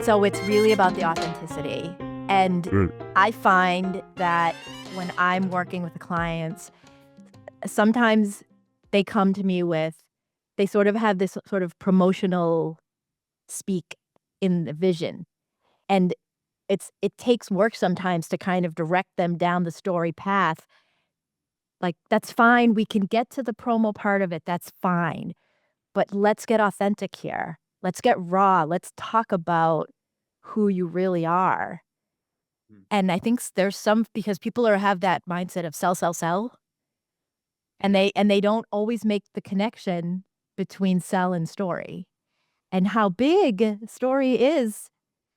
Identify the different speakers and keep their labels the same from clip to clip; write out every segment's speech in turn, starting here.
Speaker 1: So it's really about the authenticity. And
Speaker 2: Mm.
Speaker 1: I find that when I'm working with the clients, sometimes they come to me with, they sort of have this sort of promotional speak in the vision. And it takes work sometimes to kind of direct them down the story path. Like, that's fine. We can get to the promo part of it. That's fine. But let's get authentic here. Let's get raw. Let's talk about who you really are.
Speaker 2: Mm.
Speaker 1: And I think there's some because people have that mindset of sell, sell, sell, and they don't always make the connection between sell and story, and how big story is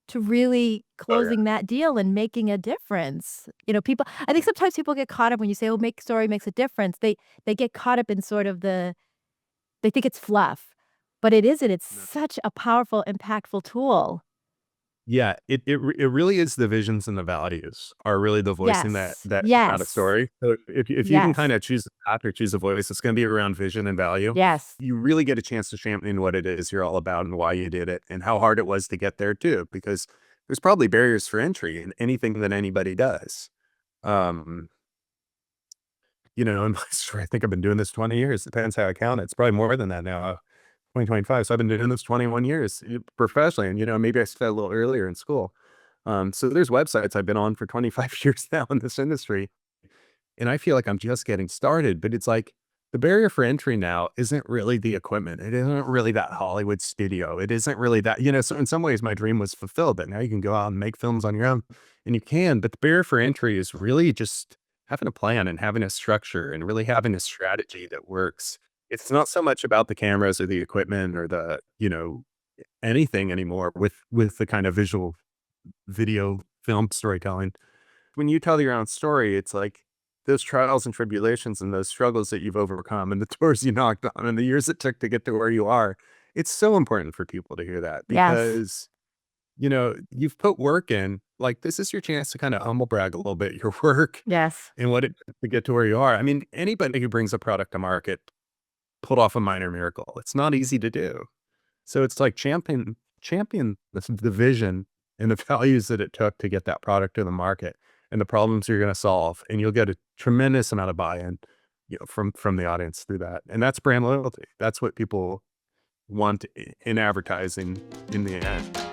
Speaker 1: to really
Speaker 2: Oh, yeah.
Speaker 1: closing that deal and making a difference. People I think sometimes people get caught up when you say, "Oh, make story makes a difference." They get caught up in sort of they think it's fluff, but it isn't. It's
Speaker 2: No.
Speaker 1: such a powerful, impactful tool.
Speaker 2: Yeah, it really is the visions and the values are really the voicing that
Speaker 1: Yes.
Speaker 2: that kind of
Speaker 1: Yes.
Speaker 2: story. So if you can
Speaker 1: Yes.
Speaker 2: kinda choose a path or choose a voice, it's gonna be around vision and value.
Speaker 1: Yes.
Speaker 2: You really get a chance to champion what it is you're all about and why you did it and how hard it was to get there too, because there's probably barriers for entry in anything that anybody does. Um, in my story, I think I've been doing this 20 years. Depends how I count it. It's probably more than that now. 2025. So I've been doing this 21 years professionally. And, maybe I started a little earlier in school. So there's websites I've been on for 25 years now in this industry. And I feel like I'm just getting started, but it's like the barrier for entry now isn't really the equipment. It isn't really that Hollywood studio. It isn't really that, so in some ways my dream was fulfilled, but now you can go out and make films on your own and you can, but the barrier for entry is really just having a plan and having a structure and really having a strategy that works. It's not so much about the cameras or the equipment or the, anything anymore with the kind of visual video film storytelling. When you tell your own story, it's like those trials and tribulations and those struggles that you've overcome and the doors you knocked on and the years it took to get to where you are. It's so important for people to hear that
Speaker 1: Yes.
Speaker 2: because, you've put work in. Like, this is your chance to kind of humble brag a little bit, your work
Speaker 1: Yes.
Speaker 2: and what it took to get to where you are. I mean, anybody who brings a product to market pulled off a minor miracle. It's not easy to do. So it's like champion the vision and the values that it took to get that product to the market and the problems you're going to solve. And you'll get a tremendous amount of buy-in, from the audience through that. And that's brand loyalty. That's what people want in advertising in the end.